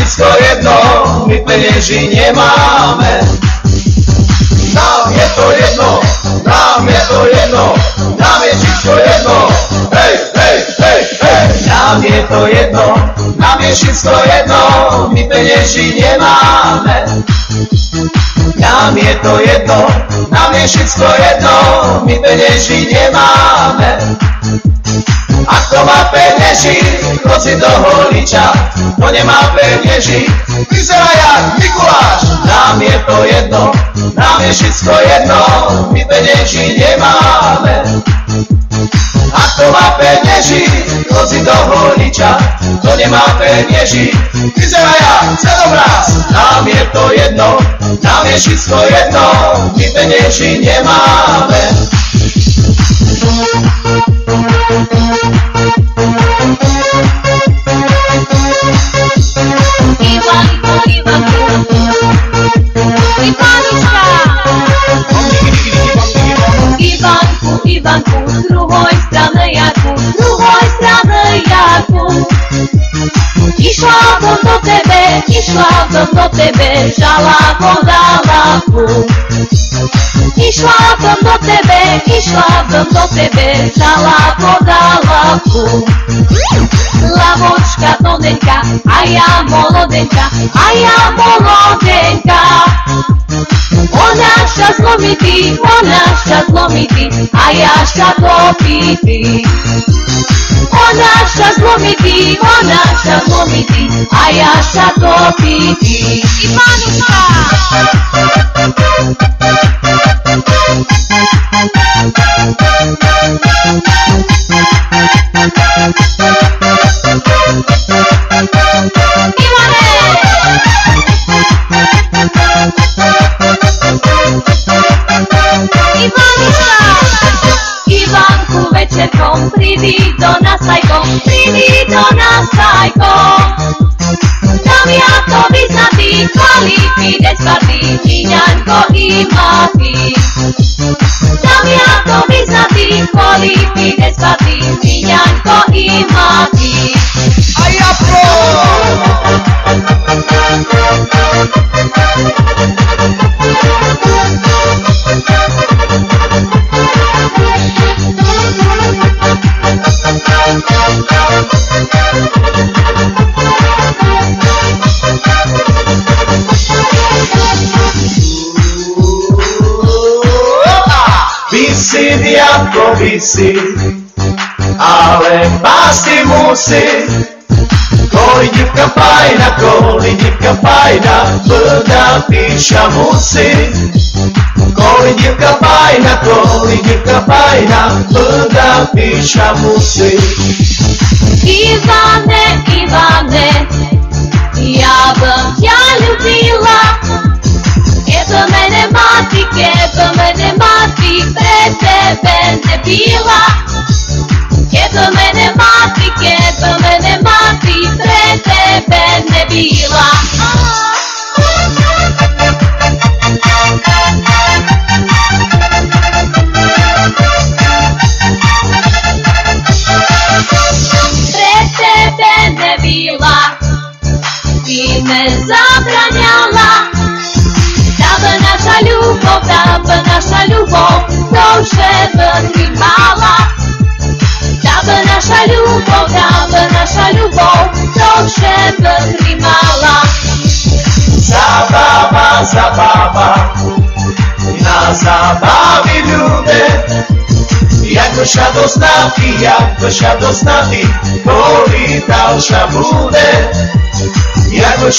všetko jedno, my penieži nemáme. Nám je to jedno, nám je to jedno, nám je všetko jedno. Hej, hej, hej, hej. Nám je to jedno, nám je všetko jedno, my penieži nemáme. Nám je to jedno, nám je všetko jedno, my penieži nemáme. Ako má penieži, chod si do holiča, kto nemá penieži, vyzerá jak Mikuláš. Nám je to jedno, nám je všetko jedno, my penieži nemáme. Ako má penieži, chod si do holiča, kto nemá penieži, vyzerá jak Cedobraz. Nám je to jedno, nám je všetko jedno, my penieži nemáme. Ivanku, s druhoj strany Jarku. Išla som do tebe, žala voda lávku. Išla som do tebe, žala voda lávku. Lavočka tonenka, a ja molodenka. Ona šťa zlomitý, a ja šťa topitý. Ona šťa zlomitý, a ja šťa topitý. Ivanuška! Ivanku večerkom, prídi do nás sajko. Tam ja to vyznatý, kvalitný, despartý, Číňanko i Matý. Tam ja to vyznatý, kvalitný, despartý, Číňanko i Matý. A ja Visi, diablo, visi, ale pásty musí. Koli divka fajna, voda píša musí. Koli divka fajna, voda píša musí. Ivane, ja bym ťa ľubila. Keby mene mati, pre tebe nebila. Keby mene mati, pre tebe nebila. Pre tebe nebila, ty me zabraňala. Dába naša ľubov, to že vynimala. Dába naša ľubov, to že vynimala. Zabava, na zabavi ljude. Jako šadoznati, koli dalša bude. Jako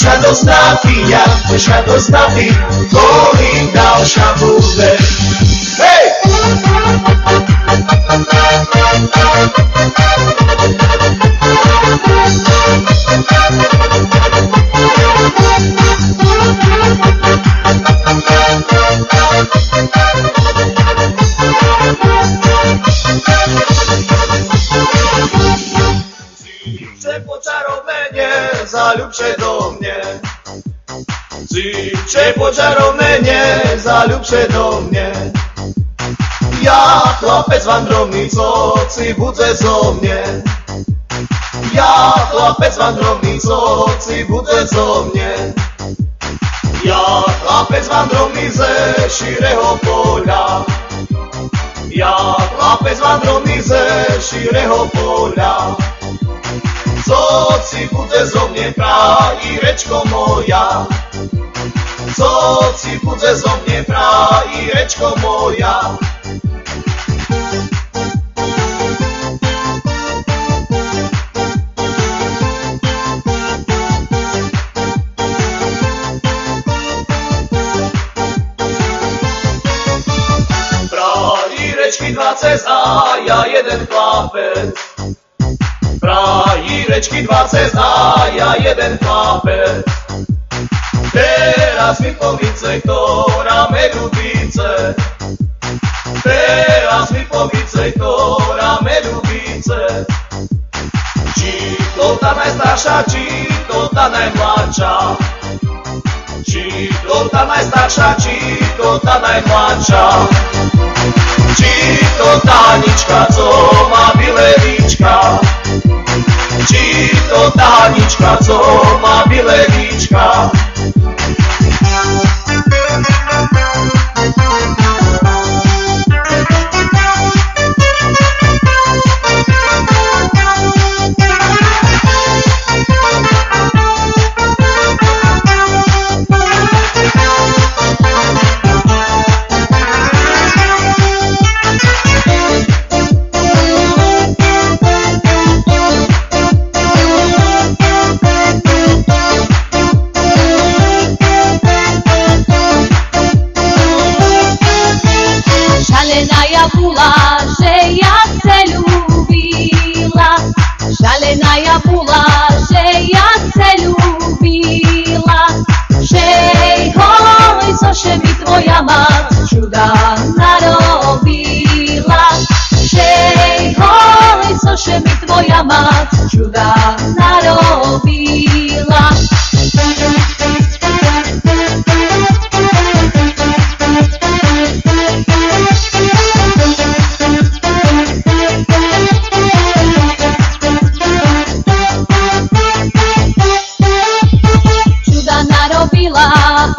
šadoznati, koli dalša bude. Hej! Chcę poczarownienie, zalub się do mnie. Chcę poczarownienie, zalub się do mnie. Ja chłopiec wandrowny, co ci budzę zo mnie. Ja chlapec vandrovný, co si bude zo mne. Ja chlapec vandrovný ze širého poľa. Ja chlapec vandrovný ze širého poľa. Co si bude zo mne, frajírečko moja. Co si bude zo mne, frajírečko moja. Frajírečky 20 a ja jeden chlapec. Frajírečky 20 a ja jeden chlapec. Teraz mi povíce, ktorá me ľubíce. Teraz mi povíce, ktorá me ľubíce. Či to tá najstaršia, či to tá najmladšia. Či to tá najstaršia, či to tá najmladšia. Či to tá Anička, co má bilé líčka. Či to tá Anička, co má bilé líčka. Шаленая була, že ja се любила. Že hoj, cože mi tvoja mať čuda narobila. Že hoj, cože mi tvoja mať čuda narobila.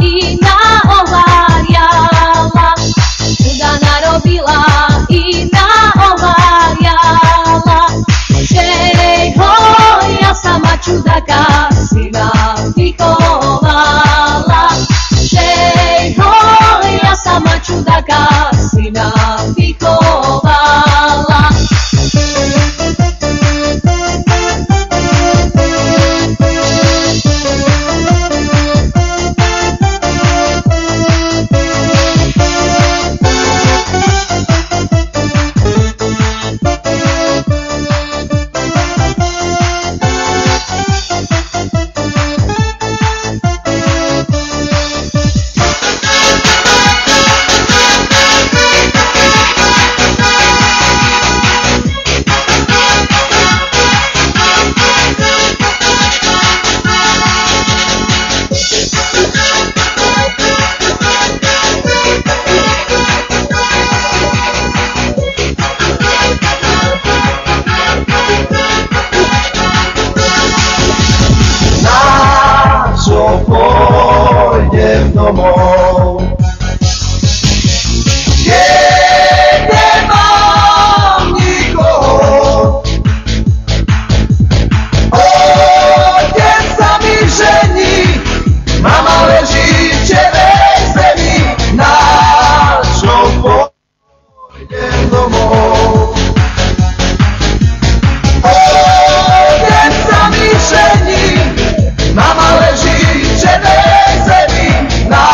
I naováriala, čuda narobila i naováriala. Že hoj, ja sama čudaka syna vychovala. Že hoj, ja sama čudaka syna vychovala. Pôjdem domov. Kde nemám nikoho. Otec sa mi žení, mama leží v čerej zemi. Na čo pôjdem domov. Otec sa mi žení, mama leží v čerej zemi. Na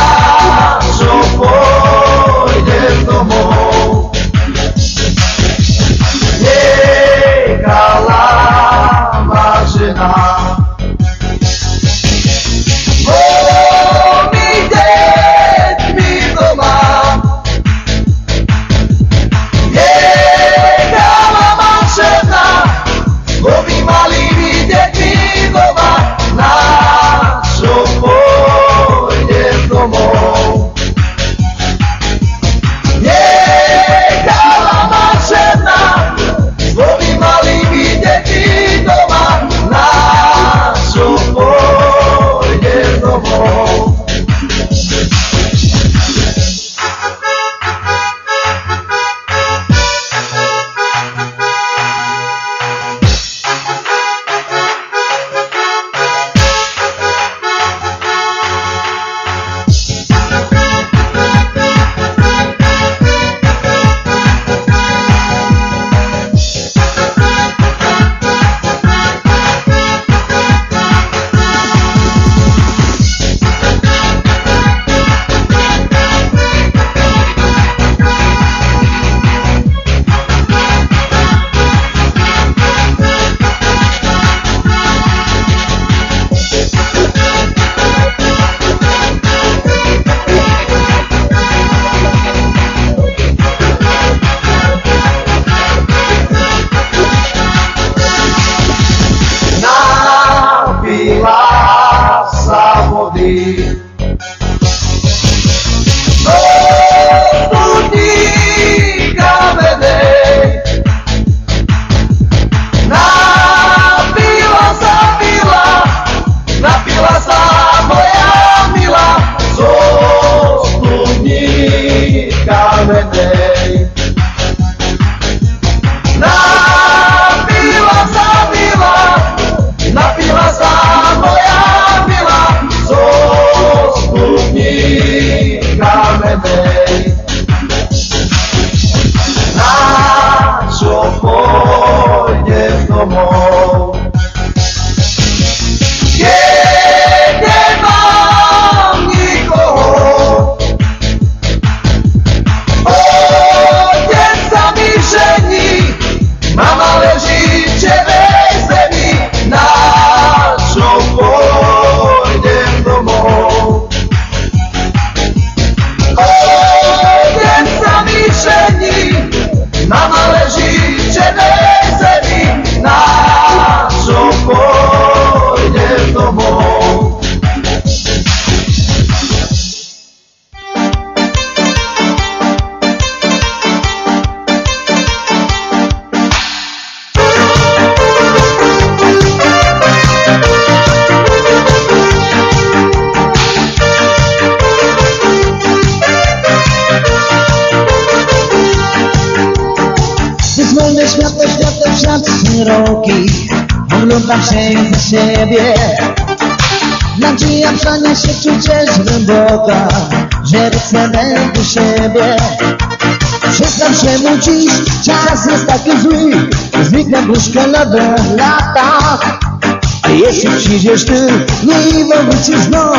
ty. Studníka vedej, napila sa moja milá, zo studníka vedej. Napila sa moja milá, zo studníka vedej. Na čo pôjdem domov, kde nemám nikoho. Otec sa mi žení, mama leží v černej zemi. Na čo pôjdem domov, otec sa mi žení, mama leží v černej zemi. Na čo pôjdem domov. Zwolny światło szerokich, oglądam się za siebie. Nadzieja przeniesie czucie głęboka, że chcę do siebie. Przyznam się mu dziś, czas jest taki zły, zniknę buźkę lata. A jeśli przyjdziesz ty, nie mogę ci znów,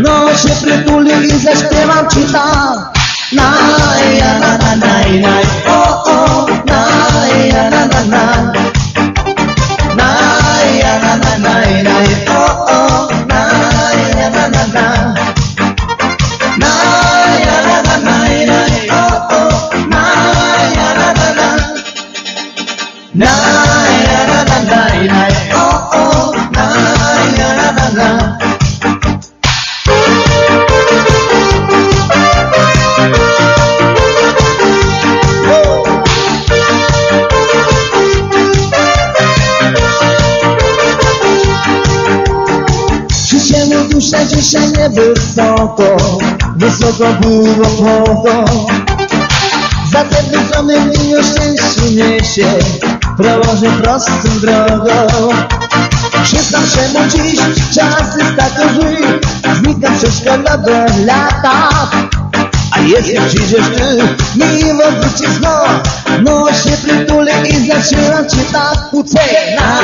no się przytulę i zaśpiewam ci tak. Na ja na na na na, o o na ja na na na, na ja na na na na, o o na ja na na na, na ja na na na na, o o na ja na na na, na ja na na na na, o o na ja na na na. Dusza dzisiaj niewysoko, wysoko było płocho. Za te wyzony mnie szczęście niesie, prowadzi prostą drogą. Przyznam się mu dziś, czas jest tak zły, znika przeszkoda do lata. A jeśli przyjdziesz ty, mimo wróci znów, no się przytulę i zaczynam cię tak uciekać. Na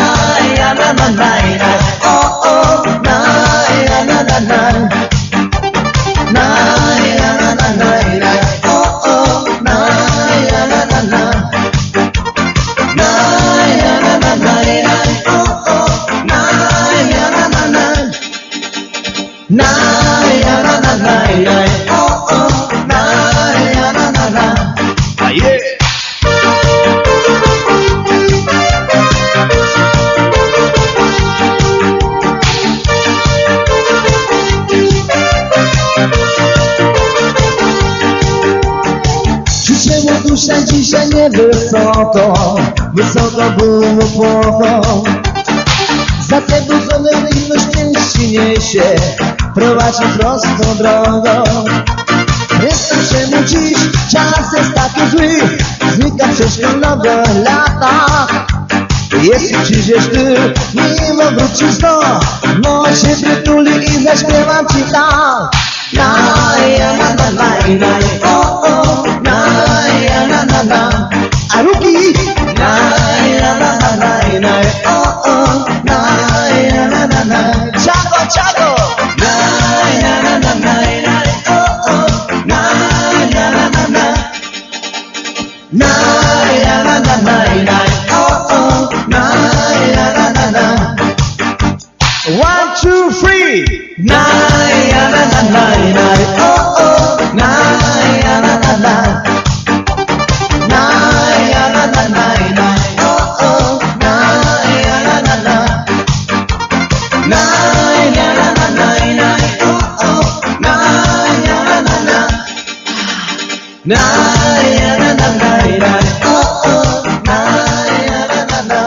ja na na na na, o o na ja na na na, na ja na na na na, o o na ja na na na, na ja na na na na, o o na ja na na na, na ja na na na na, o o na ja na na na. Yeah. Dusza dzisiaj niewysoko, wysoko było płocho. Za te budzone inno szczęście niesie, prowadzi prostą drogą. Przyznam się mu dziś, czas jest taki zły, znika przeszkoda do lata. Jeśli przyjdziesz ty, mimo wrócisz znów, no się przytuli i zaśpiewam ci tak. Na ja na na na na, o o na ja na na na. A ruki na ja na na na na, o o na ja na na na. Chago chago na ja na na na na, o o na ja na na na. Na ya na na na na, oh oh, na ya na na na. 1, 2, 3. Na ya na na na na, oh oh, na ya na na na. Na ya na na na na, oh oh, na ya na na na. Na ya na na na na, oh Na na na na na na, oh oh, na na na na.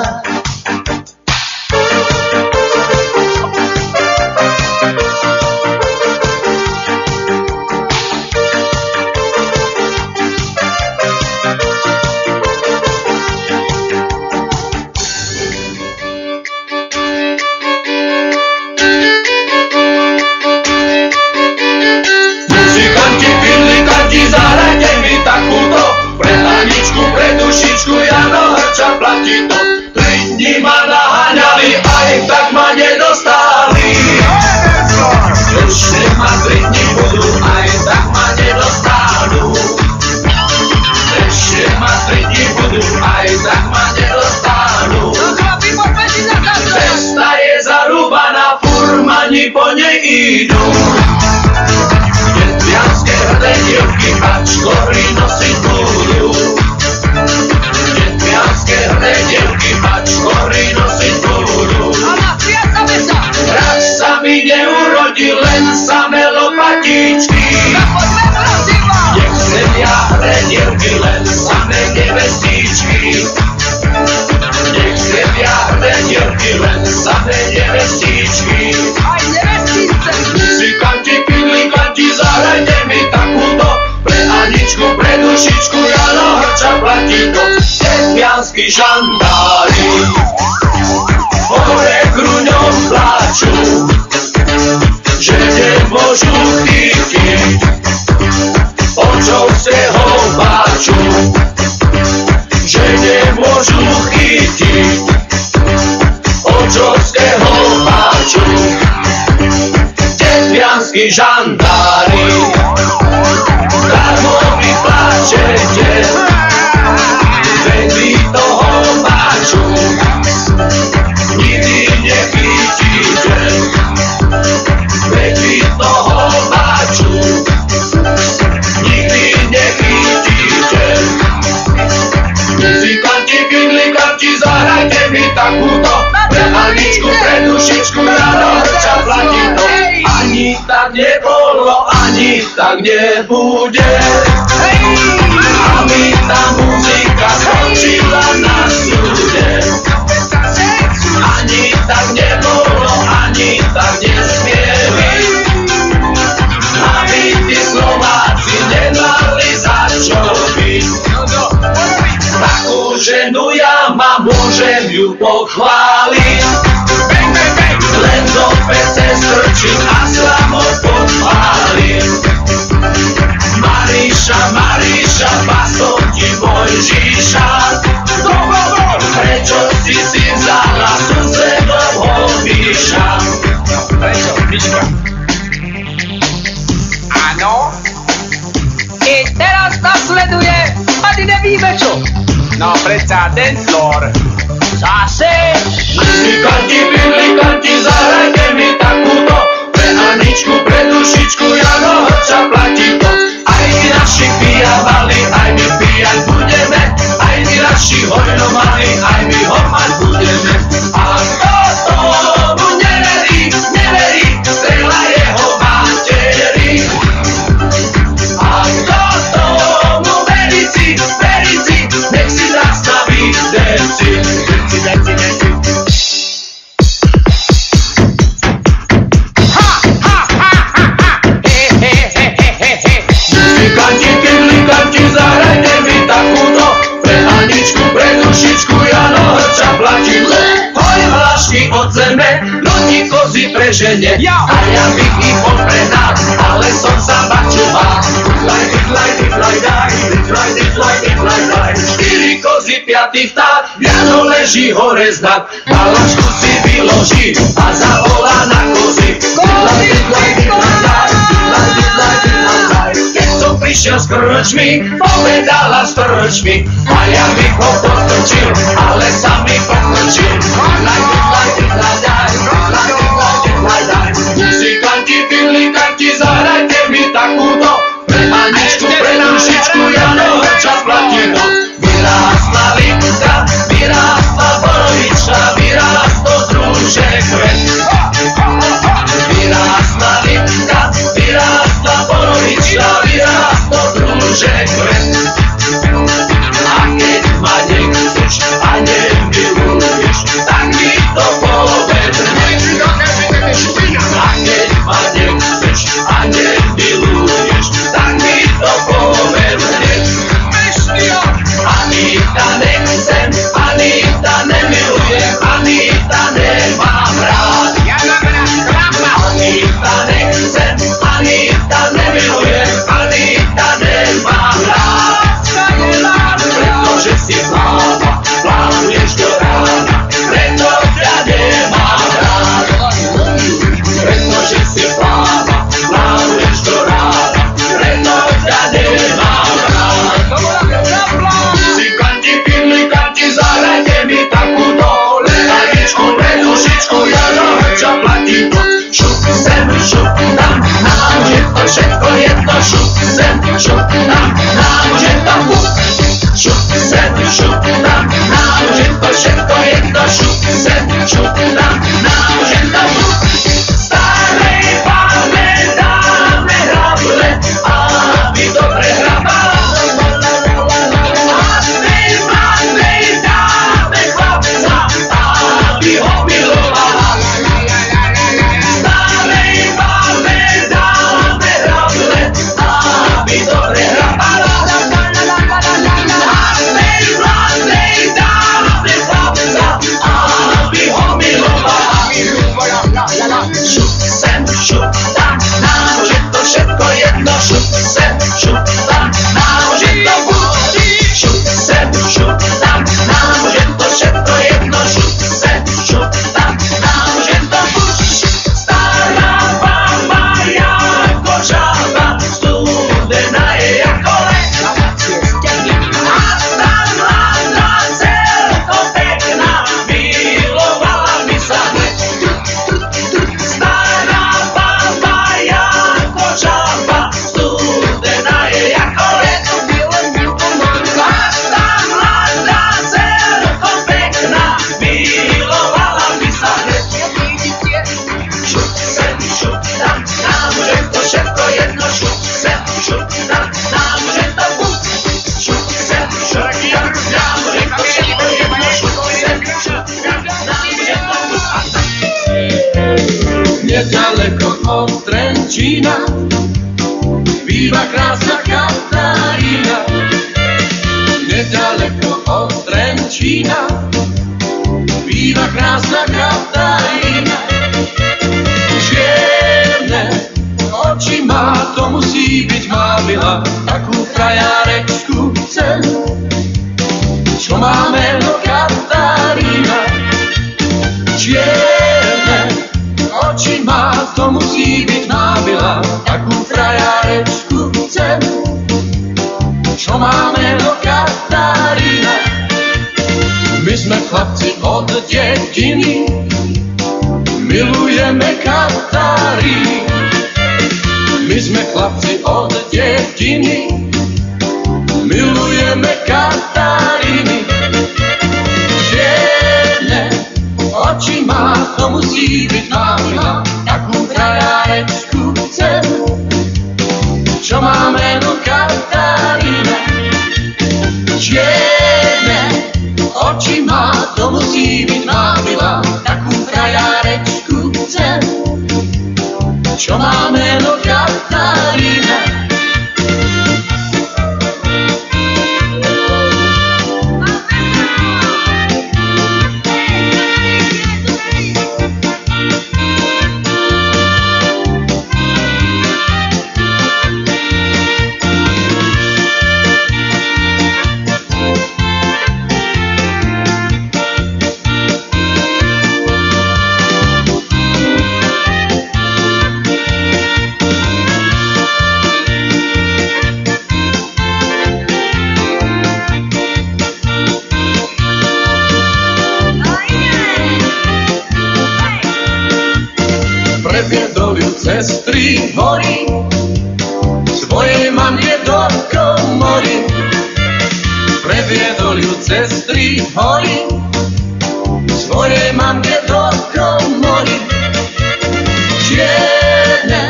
Muzikanti, pirlikanti, zahrajte mi takúto, pre Aničku, pre dušičku, Jano Hrča platí to. 3 dní ma naháňali, aj tak ma nedostali. Ešte ma 3 dní budú, aj tak ma nedostanú. Ešte ma 3 dní budú, aj tak ma nedostanú. Cesta je zarúbaná, furmani po nej idú. Detvianske hrdé dievky, bačkory nosiť budú. Detvianske hrdé dievky, bačkory nosiť budú. Raz sa mi neurodí, len samé lopatičky. Nechcem ja hrdé dievky, len samé nevestičky. Nechcem ja hrdé dievky, len samé nevestičky. Muzikanti, pirlikanti, zahrajte mi takúto, pre Aničku, pre dušičku, Jano Hrča platí to. Detvianski žandári hore kruňom pláču, že nemôžu chytiť očovského páču, že nemôžu chytiť očovského páču. Detvianski žandári, darmo vy pláčete, veď vy toho páču nikdy nechytíte, veď vy toho páču nikdy nechytíte. Muzikanti, pirlikanti, zahrajte mi takúto, pre Aničku, pre dušičku, Jano Hrča platí to. Ani tak nebolo, ani tak nebude. A mi tá muzika skončila na súde. Ani tak nebolo, ani tak nesmie byť. A my tí Slováci nemali za čo byť. Takú ženu ja mám, môžem ju pochváliť. Len do pece strčím a slamo podpálim. Maríša, Maríša, pasom ti Mojžiša. Prečo si vzala susedovho Míša? Prečo, Miška? Áno? I teraz nasleduje, a ty nevíme čo. No predsa dance floor. Zase? Muzikanti, pirlikanti, zahrajte mi takúto, pre Aničku, pre dušičku, Jano Hrča platí to. Aj my naši pijavali, aj my pijať budeme, aj my naši hojno mali, aj my ho mať budeme. A kto tomu neverí, neverí, strela jeho materi. A kto tomu verí si, nech si zastaví deci. Muzikanti, pirlikanti, zahrajte mi takúto, pre Aničku, pre dušičku, Jano Hrča platí to. Hoj hlášky od zeme, ľudí kozy prežene, a ja bych ich poprehnal, ale som sa bačoval. Štyri kozy, piatý vták, Jano leží hore znak, hlášku si vyloží a zavolá na kozy. Keď som prišiel s krčmi, povedala s krčmi, a ja bych ho pokrčil, ale sa mi pokrčil. Muzikanti, pirlikanti, zahrajte mi takúto, pre Aničku, pre dušičku, Jano Hrča platí to. Vyrástla lipka, vyrástla borovička, vyrástlo druže kvet. Vyrástla lipka, vyrástla borovička, vyrástlo druže kvet. Trenčína býva krásna Katarína. Nedaleko od Trenčína býva krásna Katarína. Čierne oči má, to musí byť má milá, takú frajárečku chcem, čo má meno Katarína. Čierne oči má, to musí byť má milá, takú frajárečku chcem, čo má meno Katarína. My sme chlapci od dediny, milujeme Kataríny. My sme chlapci od dediny, milujeme Kataríny. Čierne oči má, to musí byť má milá, takú frajárečku chcem, čo má meno Katarína. Čierne oči má, to musí byť má milá, takú frajárečku chcem, čo má meno Katarína. Previedol ju cez 3 hory, svojej mamke do komory. Previedol ju cez 3 hory, svojej mamke do komory. Čierne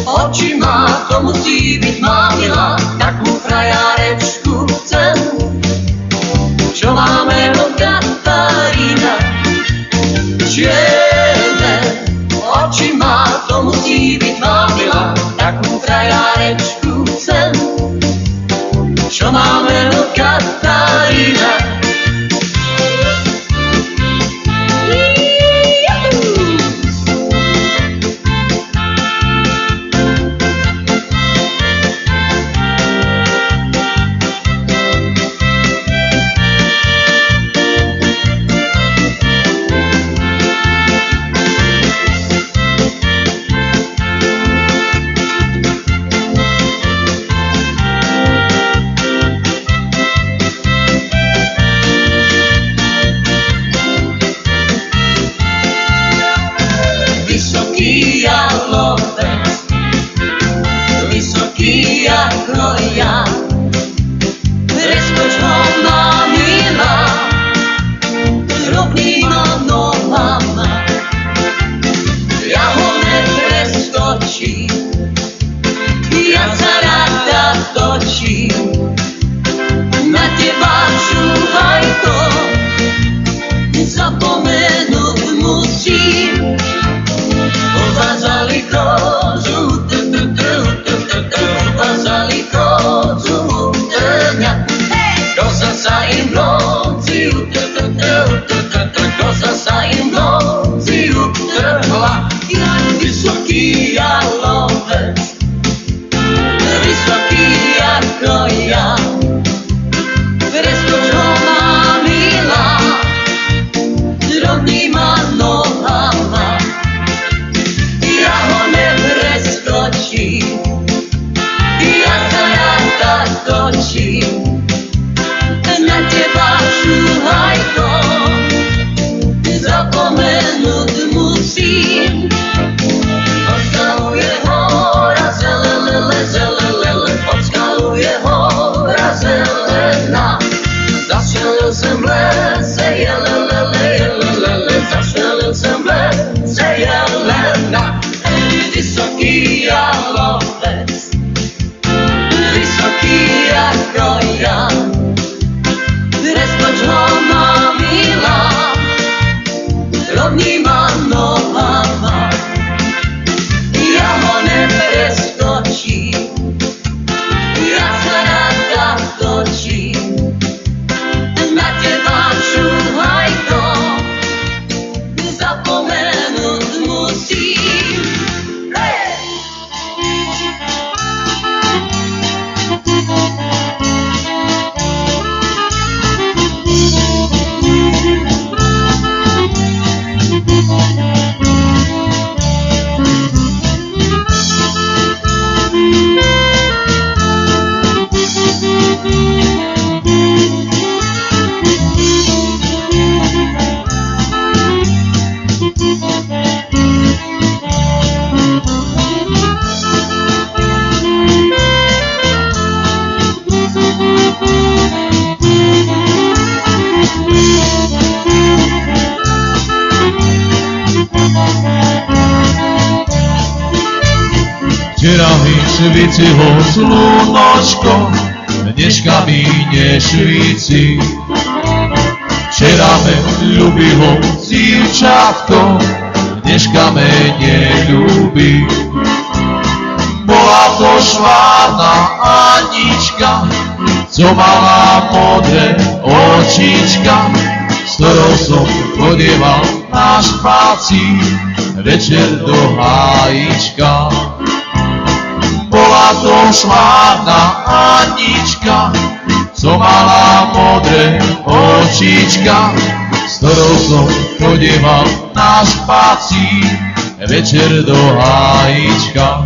oči má, to musí byť má milá, takú frajárečku chcem, čo má meno Katarína. Čierne oči má, to musí byť má milá, takú frajárečku chcem, čo má meno Katarína. Vysoký ako ja, preskoč ho má milá, rovnýma nohama, ja ho nepreskočím, ja sa rada točím, na teba čúvaj to, zapomenúť musím, povázali kožu, povázali kožu utrňa, koza sa im noci koza sa im noci utrhla. Vysoký jalovec, vysoký ako Včera mi svítilo slúnočko, dneška mi nesvíci. Včera me ľúbilo dievčatko, dneška me neľúbi. Bola to švárna Anička, co mala modré očička, s ktorou som chodieval na špáci večer do hájička. Bola to švárna Anička, co mala modré očička, s ktorou som chodieval na špáci večer do hájička.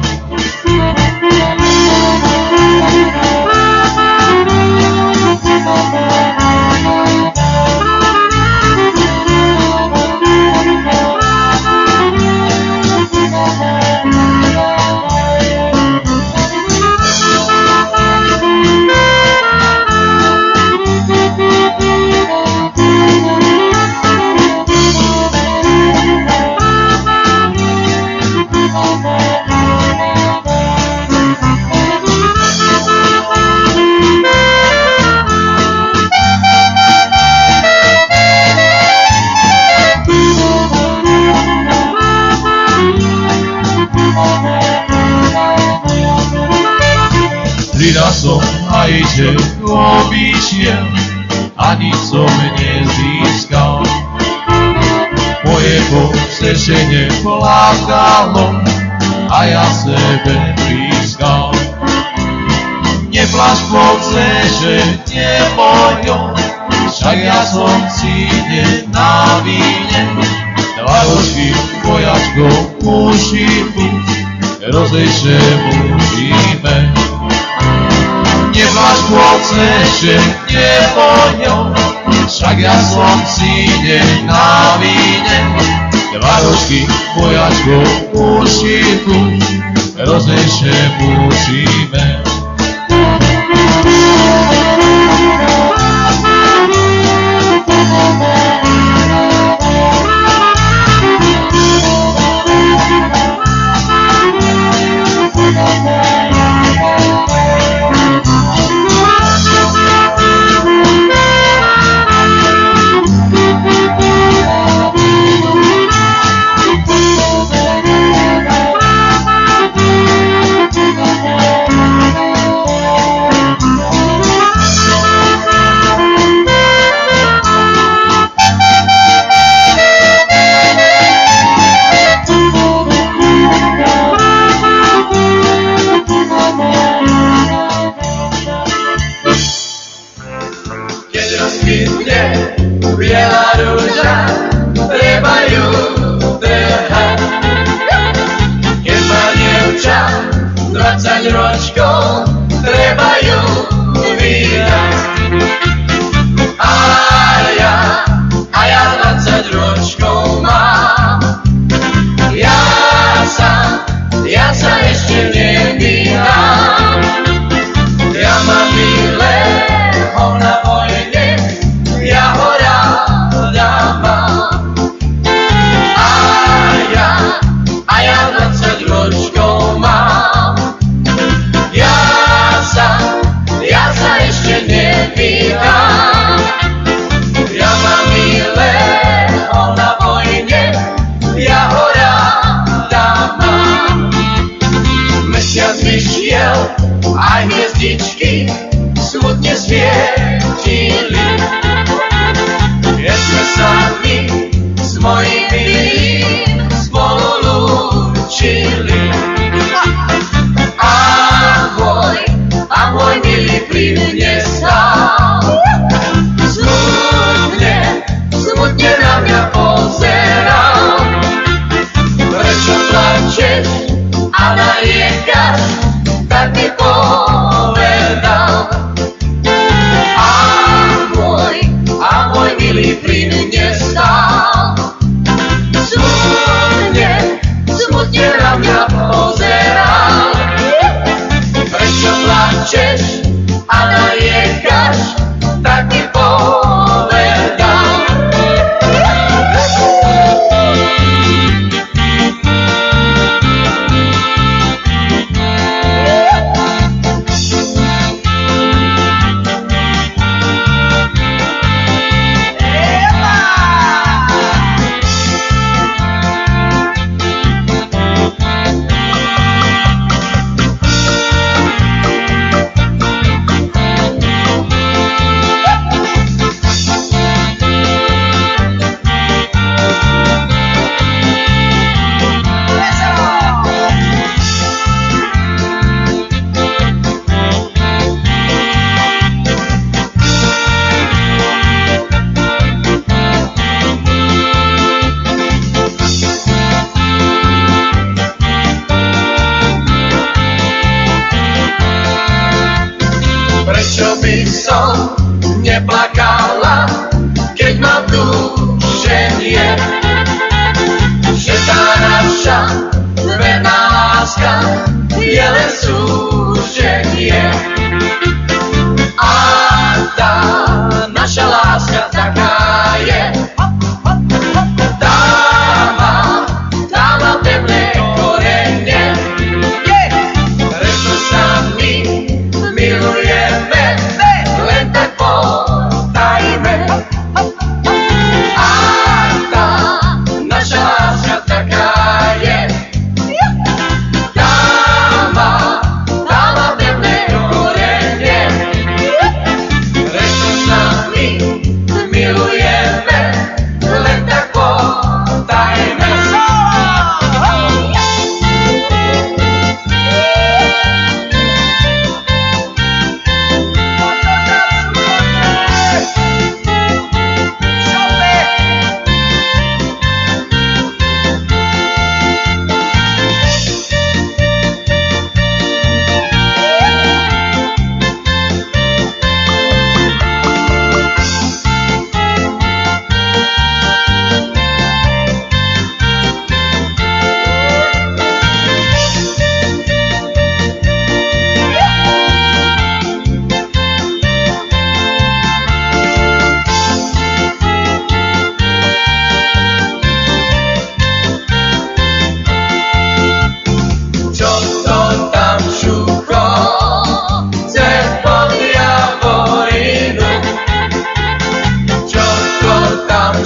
Triraz som hajče obišiel, ani som nezískal. Moje posešenie plakalo a ja sebe pískal. Nepláč povze, že nebojom, však ja som si na víne. Dva ročky vojačko ušipu, rozejše musíme. Nepláč povze, že nebojom, však ja som si na víne. Dva ročky vojačko ušipu, rozejše musíme. by som neplakala, keď ma túženie. Že tá naša verná láska je len súženie. A tá naša láska taká je. Dáva pevné korene. Preto sa my milujeme, len tak potajme. A tá naša láska taká je. Dáva pevné korene. Preto sa my milujeme, len tak potajme.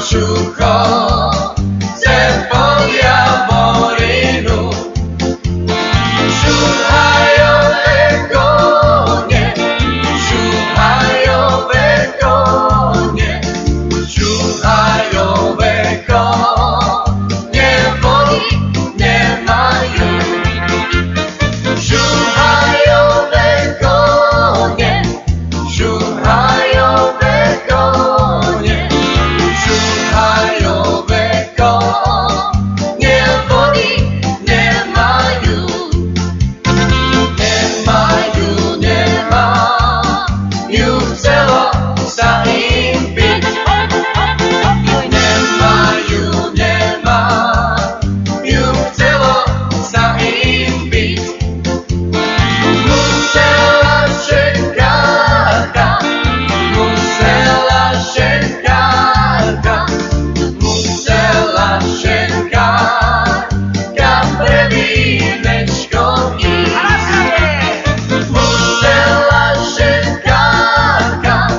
Šucho, zem polia morinu, šuhajové kone, šuhajové kone, šuhajové kone, vody nemajú. Šuhajové kone, šuhajové kone, šuhajové kone, vody nemajú. Nemajú, chcelo sa im byť. Nemajú, chcelo sa im byť. Musela šenkárka, pre vínečko ísť. Musela šenkárka,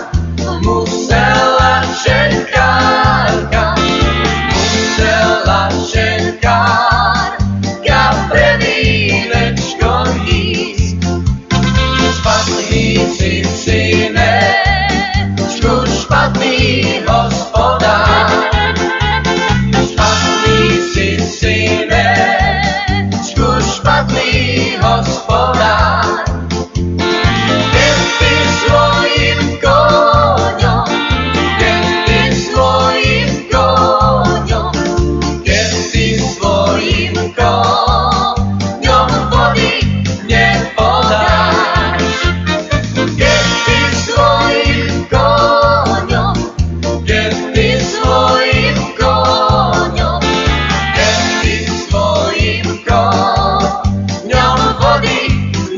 pre vínečko ísť. Špatný si synečku, špatný hospodár. Špatný si synečku, špatný hospodár. Keď ty svojim koňom, keď ty svojim koňom, keď ty svojim koňom vody nepodáš. Keď ty svojim koňom, keď ty svojim koňom, keď ty svojim koňom vody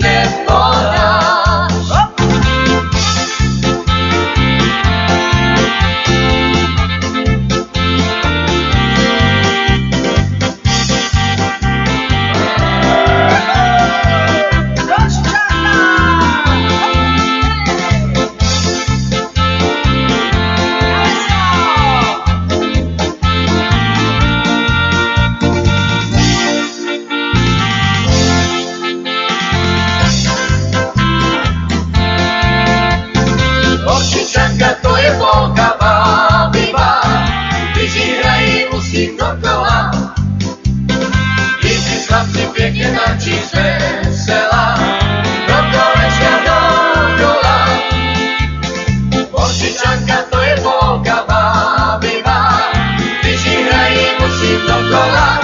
nepodáš. Oršičanka, to je polka bábiva, když ji hrají, musím dokola. Když si chlapci pěkně tančí zvesela, do kolečka dokola. Oršičanka, to je polka bábiva, když ji hrají, musím dokola.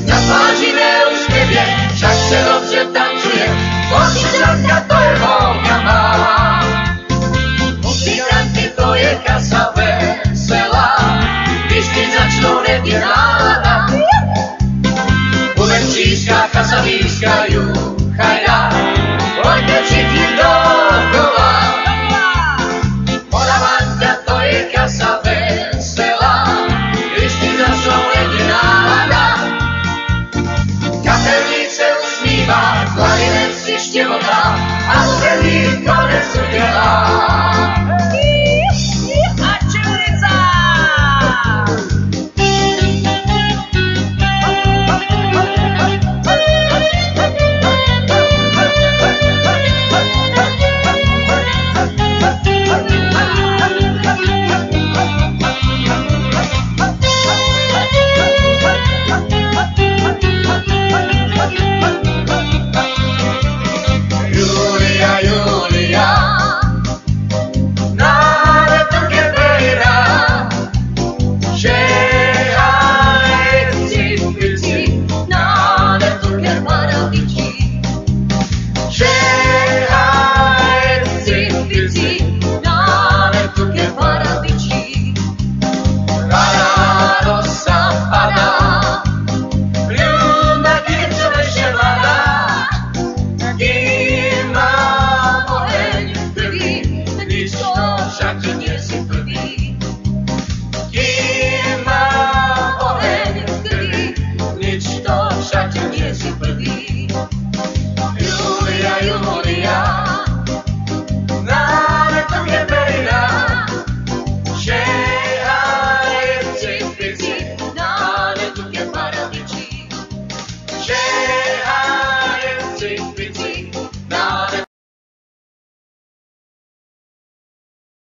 Na pláži neúspěvě, však se dobře tancuje. Oršičanka, to je polka bábiva. pískajú chajda, poďte všichni dokola. Moravanka to je kasa veselá, Kristýna som lede nálada. Kapelnice usmívá, klarinet si štebotá a zubelý konec udelá.